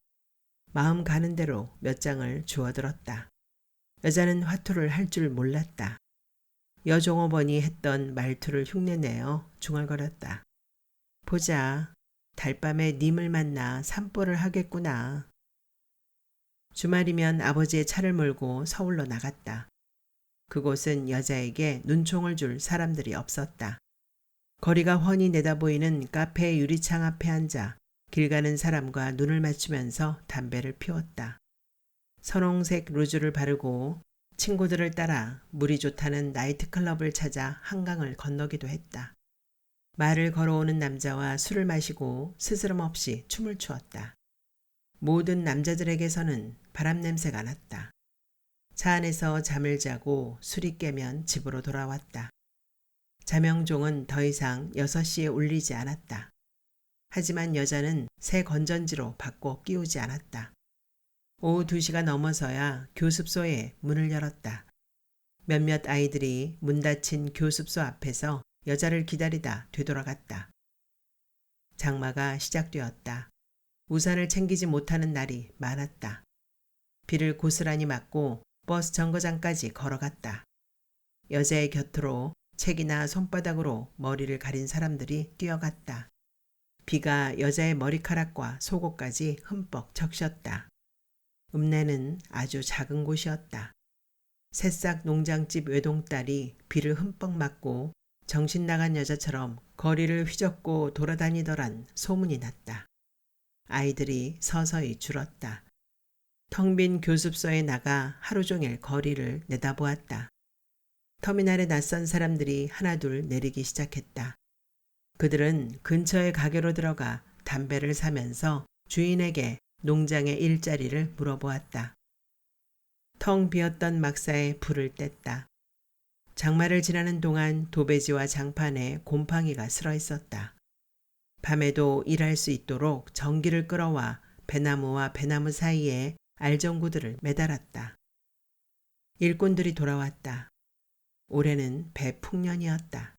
마음 가는 대로 몇 장을 주워들었다. 여자는 화투를 할 줄 몰랐다. 여종업원이 했던 말투를 흉내내어 중얼거렸다. 보자. 달밤에 님을 만나 산보를 하겠구나. 주말이면 아버지의 차를 몰고 서울로 나갔다. 그곳은 여자에게 눈총을 줄 사람들이 없었다. 거리가 훤히 내다보이는 카페 유리창 앞에 앉아 길 가는 사람과 눈을 맞추면서 담배를 피웠다. 선홍색 루즈를 바르고 친구들을 따라 물이 좋다는 나이트클럽을 찾아 한강을 건너기도 했다. 말을 걸어오는 남자와 술을 마시고 스스럼 없이 춤을 추었다. 모든 남자들에게서는 바람 냄새가 났다. 차 안에서 잠을 자고 술이 깨면 집으로 돌아왔다. 자명종은 더 이상 6시에 울리지 않았다. 하지만 여자는 새 건전지로 바꿔 끼우지 않았다. 오후 2시가 넘어서야 교습소에 문을 열었다. 몇몇 아이들이 문 닫힌 교습소 앞에서 여자를 기다리다 되돌아갔다. 장마가 시작되었다. 우산을 챙기지 못하는 날이 많았다. 비를 고스란히 맞고 버스 정거장까지 걸어갔다. 여자의 곁으로 책이나 손바닥으로 머리를 가린 사람들이 뛰어갔다. 비가 여자의 머리카락과 속옷까지 흠뻑 적셨다. 읍내는 아주 작은 곳이었다. 새싹 농장집 외동딸이 비를 흠뻑 맞고 정신 나간 여자처럼 거리를 휘젓고 돌아다니더란 소문이 났다. 아이들이 서서히 줄었다. 텅 빈 교습소에 나가 하루 종일 거리를 내다보았다. 터미널에 낯선 사람들이 하나둘 내리기 시작했다. 그들은 근처의 가게로 들어가 담배를 사면서 주인에게 농장의 일자리를 물어보았다. 텅 비었던 막사에 불을 뗐다. 장마를 지나는 동안 도배지와 장판에 곰팡이가 슬어 있었다. 밤에도 일할 수 있도록 전기를 끌어와 배나무와 배나무 사이에 알전구들을 매달았다. 일꾼들이 돌아왔다. 올해는 배 풍년이었다.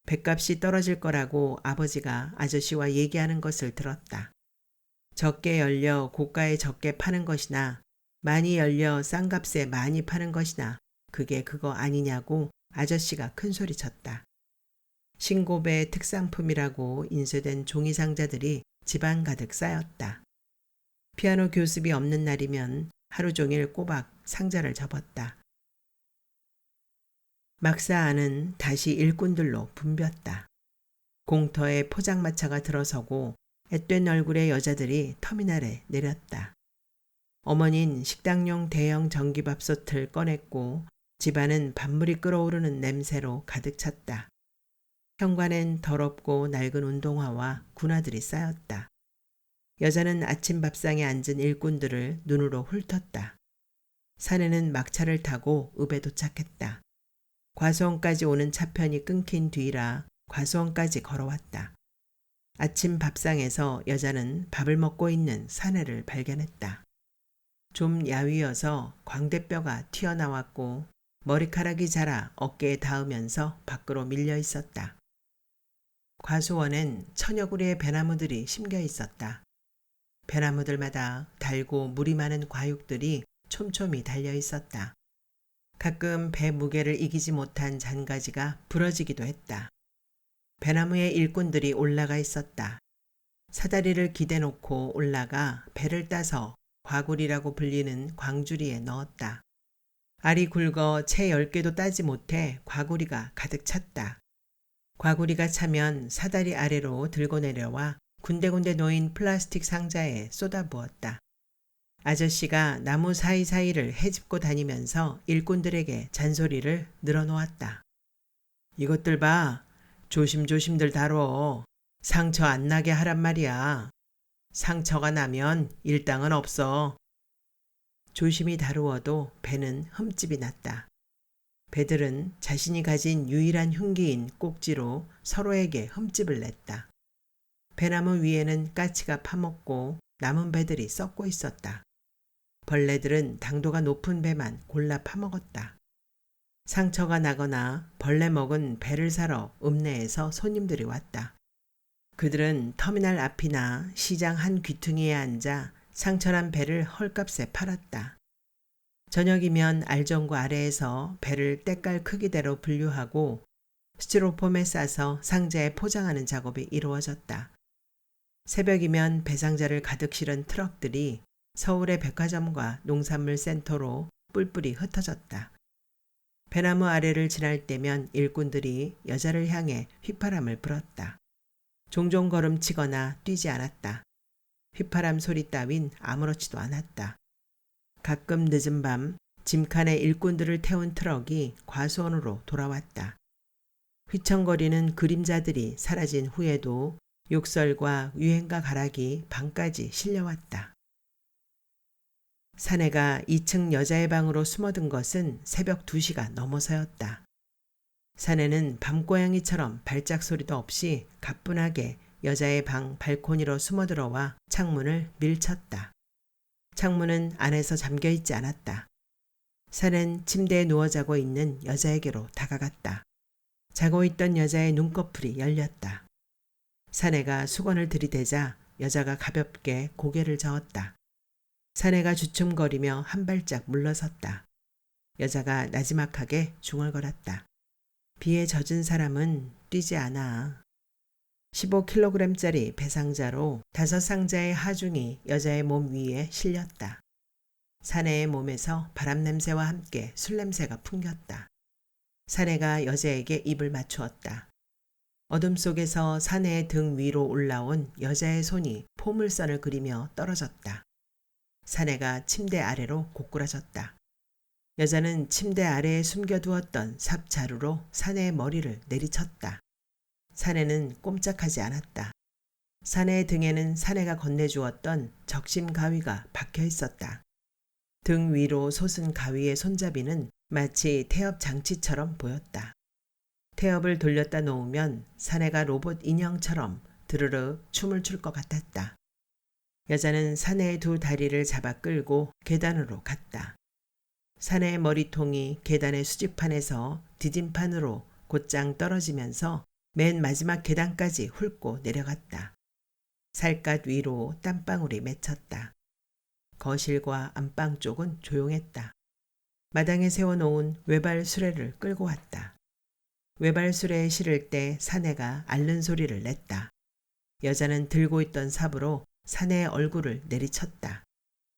뱃값이 떨어질 거라고 아버지가 아저씨와 얘기하는 것을 들었다. 적게 열려 고가에 적게 파는 것이나 많이 열려 싼 값에 많이 파는 것이나 그게 그거 아니냐고 아저씨가 큰소리쳤다. 신고배의 특상품이라고 인쇄된 종이 상자들이 집안 가득 쌓였다. 피아노 교습이 없는 날이면 하루 종일 꼬박 상자를 접었다. 막사 안은 다시 일꾼들로 붐볐다. 공터에 포장마차가 들어서고 앳된 얼굴의 여자들이 터미널에 내렸다. 어머니는 식당용 대형 전기밥솥을 꺼냈고 집안은 밥물이 끓어오르는 냄새로 가득 찼다. 현관엔 더럽고 낡은 운동화와 군화들이 쌓였다. 여자는 아침 밥상에 앉은 일꾼들을 눈으로 훑었다. 사내는 막차를 타고 읍에 도착했다. 과수원까지 오는 차편이 끊긴 뒤라 과수원까지 걸어왔다. 아침 밥상에서 여자는 밥을 먹고 있는 사내를 발견했다. 좀 야위어서 광대뼈가 튀어나왔고 머리카락이 자라 어깨에 닿으면서 밖으로 밀려 있었다. 과수원엔 천여 구리의 배나무들이 심겨 있었다. 배나무들마다 달고 물이 많은 과육들이 촘촘히 달려 있었다. 가끔 배 무게를 이기지 못한 잔가지가 부러지기도 했다. 배나무에 일꾼들이 올라가 있었다. 사다리를 기대놓고 올라가 배를 따서 과굴이라고 불리는 광주리에 넣었다. 알이 굵어 채 10개도 따지 못해 과구리가 가득 찼다. 과구리가 차면 사다리 아래로 들고 내려와 군데군데 놓인 플라스틱 상자에 쏟아부었다. 아저씨가 나무 사이사이를 헤집고 다니면서 일꾼들에게 잔소리를 늘어놓았다. 이것들 봐. 조심조심들 다뤄. 상처 안 나게 하란 말이야. 상처가 나면 일당은 없어. 조심히 다루어도 배는 흠집이 났다. 배들은 자신이 가진 유일한 흉기인 꼭지로 서로에게 흠집을 냈다. 배나무 위에는 까치가 파먹고 남은 배들이 썩고 있었다. 벌레들은 당도가 높은 배만 골라 파먹었다. 상처가 나거나 벌레 먹은 배를 사러 읍내에서 손님들이 왔다. 그들은 터미널 앞이나 시장 한 귀퉁이에 앉아 상처난 배를 헐값에 팔았다. 저녁이면 알전구 아래에서 배를 때깔 크기대로 분류하고 스티로폼에 싸서 상자에 포장하는 작업이 이루어졌다. 새벽이면 배상자를 가득 실은 트럭들이 서울의 백화점과 농산물 센터로 뿔뿔이 흩어졌다. 배나무 아래를 지날 때면 일꾼들이 여자를 향해 휘파람을 불었다. 종종 걸음치거나 뛰지 않았다. 휘파람 소리 따윈 아무렇지도 않았다. 가끔 늦은 밤 짐칸에 일꾼들을 태운 트럭이 과수원으로 돌아왔다. 휘청거리는 그림자들이 사라진 후에도 욕설과 유행가 가락이 방까지 실려왔다. 사내가 2층 여자의 방으로 숨어든 것은 새벽 2시가 넘어서였다. 사내는 밤고양이처럼 발작 소리도 없이 가뿐하게 여자의 방 발코니로 숨어들어와 창문을 밀쳤다. 창문은 안에서 잠겨있지 않았다. 사내는 침대에 누워 자고 있는 여자에게로 다가갔다. 자고 있던 여자의 눈꺼풀이 열렸다. 사내가 수건을 들이대자 여자가 가볍게 고개를 저었다. 사내가 주춤거리며 한 발짝 물러섰다. 여자가 나지막하게 중얼거렸다. 비에 젖은 사람은 뛰지 않아. 15kg짜리 배상자로 5상자의 하중이 여자의 몸 위에 실렸다. 사내의 몸에서 바람 냄새와 함께 술 냄새가 풍겼다. 사내가 여자에게 입을 맞추었다. 어둠 속에서 사내의 등 위로 올라온 여자의 손이 포물선을 그리며 떨어졌다. 사내가 침대 아래로 고꾸라졌다. 여자는 침대 아래에 숨겨두었던 삽자루로 사내의 머리를 내리쳤다. 사내는 꼼짝하지 않았다. 사내의 등에는 사내가 건네주었던 적심 가위가 박혀 있었다. 등 위로 솟은 가위의 손잡이는 마치 태엽 장치처럼 보였다. 태엽을 돌렸다 놓으면 사내가 로봇 인형처럼 드르륵 춤을 출 것 같았다. 여자는 사내의 두 다리를 잡아 끌고 계단으로 갔다. 사내의 머리통이 계단의 수지판에서 디딤판으로 곧장 떨어지면서 맨 마지막 계단까지 훑고 내려갔다. 살갗 위로 땀방울이 맺혔다. 거실과 안방 쪽은 조용했다. 마당에 세워놓은 외발 수레를 끌고 왔다. 외발 수레에 실을 때 사내가 앓는 소리를 냈다. 여자는 들고 있던 삽으로 사내의 얼굴을 내리쳤다.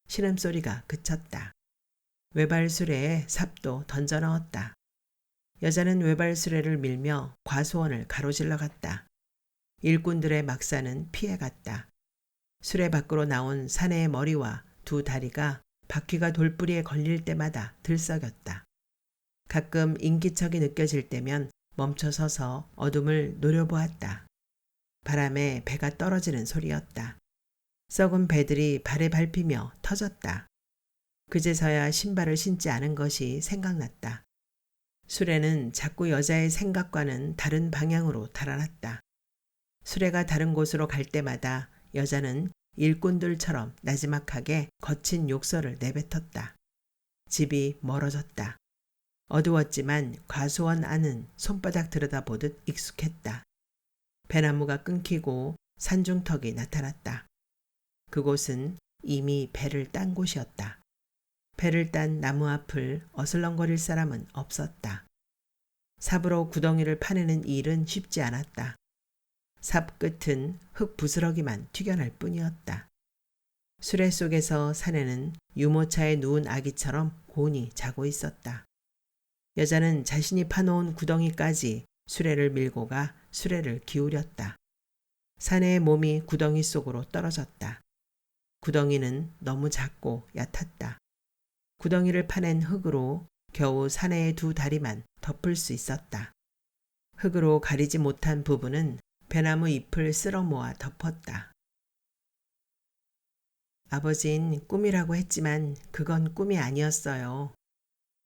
신음소리가 그쳤다. 외발 수레에 삽도 던져 넣었다. 여자는 외발 수레를 밀며 과수원을 가로질러 갔다. 일꾼들의 막사는 피해갔다. 수레 밖으로 나온 사내의 머리와 두 다리가 바퀴가 돌뿌리에 걸릴 때마다 들썩였다. 가끔 인기척이 느껴질 때면 멈춰서서 어둠을 노려보았다. 바람에 배가 떨어지는 소리였다. 썩은 배들이 발에 밟히며 터졌다. 그제서야 신발을 신지 않은 것이 생각났다. 수레는 자꾸 여자의 생각과는 다른 방향으로 달아났다. 수레가 다른 곳으로 갈 때마다 여자는 일꾼들처럼 나지막하게 거친 욕설을 내뱉었다. 집이 멀어졌다. 어두웠지만 과수원 안은 손바닥 들여다보듯 익숙했다. 배나무가 끊기고 산중턱이 나타났다. 그곳은 이미 배를 딴 곳이었다. 배를 딴 나무 앞을 어슬렁거릴 사람은 없었다. 삽으로 구덩이를 파내는 일은 쉽지 않았다. 삽 끝은 흙 부스러기만 튀겨날 뿐이었다. 수레 속에서 사내는 유모차에 누운 아기처럼 곤히 자고 있었다. 여자는 자신이 파놓은 구덩이까지 수레를 밀고 가 수레를 기울였다. 사내의 몸이 구덩이 속으로 떨어졌다. 구덩이는 너무 작고 얕았다. 구덩이를 파낸 흙으로 겨우 사내의 두 다리만 덮을 수 있었다. 흙으로 가리지 못한 부분은 배나무 잎을 쓸어 모아 덮었다. 아버진 꿈이라고 했지만 그건 꿈이 아니었어요.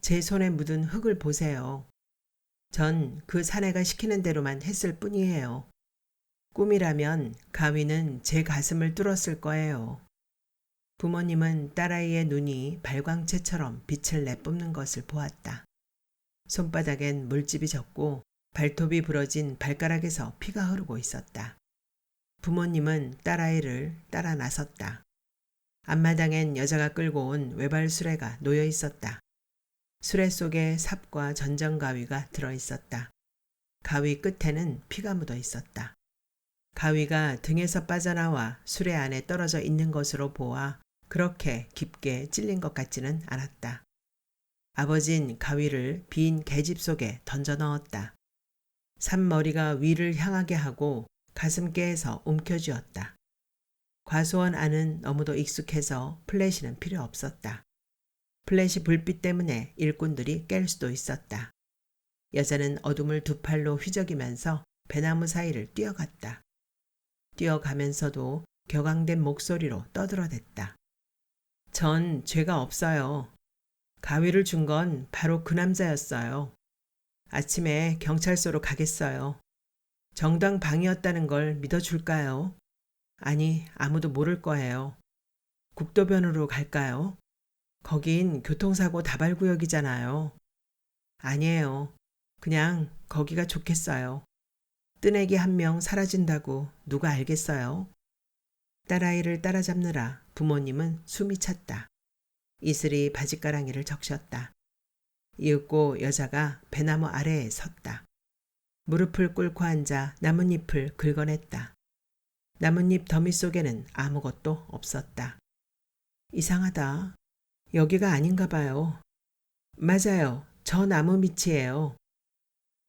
제 손에 묻은 흙을 보세요. 전 그 사내가 시키는 대로만 했을 뿐이에요. 꿈이라면 가위는 제 가슴을 뚫었을 거예요. 부모님은 딸아이의 눈이 발광체처럼 빛을 내뿜는 것을 보았다. 손바닥엔 물집이 졌고 발톱이 부러진 발가락에서 피가 흐르고 있었다. 부모님은 딸아이를 따라 나섰다. 앞마당엔 여자가 끌고 온 외발 수레가 놓여 있었다. 수레 속에 삽과 전정가위가 들어있었다. 가위 끝에는 피가 묻어 있었다. 가위가 등에서 빠져나와 수레 안에 떨어져 있는 것으로 보아 그렇게 깊게 찔린 것 같지는 않았다. 아버진 가위를 빈 계집 속에 던져 넣었다. 산머리가 위를 향하게 하고 가슴께에서 움켜쥐었다. 과수원 안은 너무도 익숙해서 플래시는 필요 없었다. 플래시 불빛 때문에 일꾼들이 깰 수도 있었다. 여자는 어둠을 두 팔로 휘저기면서 배나무 사이를 뛰어갔다. 뛰어가면서도 격앙된 목소리로 떠들어댔다. 전 죄가 없어요. 가위를 준 건 바로 그 남자였어요. 아침에 경찰서로 가겠어요. 정당 방위였다는 걸 믿어줄까요? 아니, 아무도 모를 거예요. 국도변으로 갈까요? 거긴 교통사고 다발구역이잖아요. 아니에요. 그냥 거기가 좋겠어요. 뜨내기 한 명 사라진다고 누가 알겠어요? 딸아이를 따라잡느라 부모님은 숨이 찼다. 이슬이 바짓가랑이를 적셨다. 이윽고 여자가 배나무 아래에 섰다. 무릎을 꿇고 앉아 나뭇잎을 긁어냈다. 나뭇잎 더미 속에는 아무것도 없었다. 이상하다. 여기가 아닌가 봐요. 맞아요. 저 나무 밑이에요.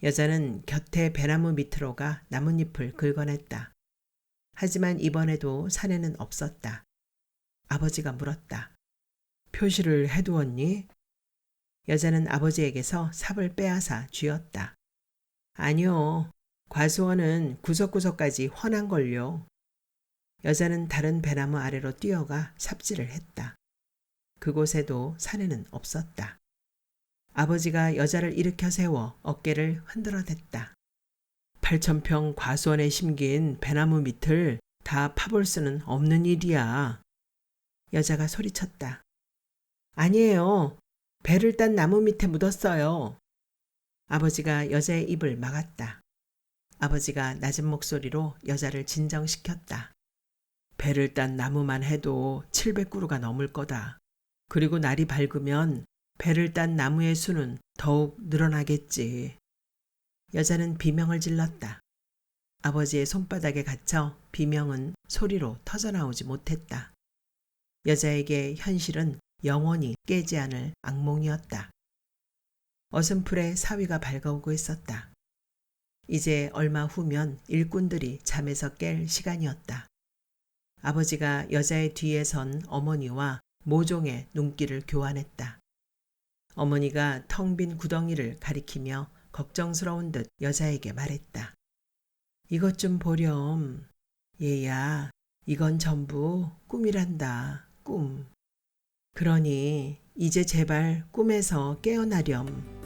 여자는 곁에 배나무 밑으로 가 나뭇잎을 긁어냈다. 하지만 이번에도 산에는 없었다. 아버지가 물었다. 표시를 해두었니? 여자는 아버지에게서 삽을 빼앗아 쥐었다. 아니요. 과수원은 구석구석까지 훤한걸요. 여자는 다른 배나무 아래로 뛰어가 삽질을 했다. 그곳에도 산에는 없었다. 아버지가 여자를 일으켜 세워 어깨를 흔들어댔다. 8,000평 과수원에 심긴 배나무 밑을 다 파볼 수는 없는 일이야. 여자가 소리쳤다. 아니에요. 배를 딴 나무 밑에 묻었어요. 아버지가 여자의 입을 막았다. 아버지가 낮은 목소리로 여자를 진정시켰다. 배를 딴 나무만 해도 700그루가 넘을 거다. 그리고 날이 밝으면 배를 딴 나무의 수는 더욱 늘어나겠지. 여자는 비명을 질렀다. 아버지의 손바닥에 갇혀 비명은 소리로 터져나오지 못했다. 여자에게 현실은 영원히 깨지 않을 악몽이었다. 어슴풀에 사위가 밝아오고 있었다. 이제 얼마 후면 일꾼들이 잠에서 깰 시간이었다. 아버지가 여자의 뒤에 선 어머니와 모종의 눈길을 교환했다. 어머니가 텅 빈 구덩이를 가리키며 걱정스러운 듯 여자에게 말했다. 이것 좀 보렴. 얘야, 이건 전부 꿈이란다. 꿈. 그러니 이제 제발 꿈에서 깨어나렴.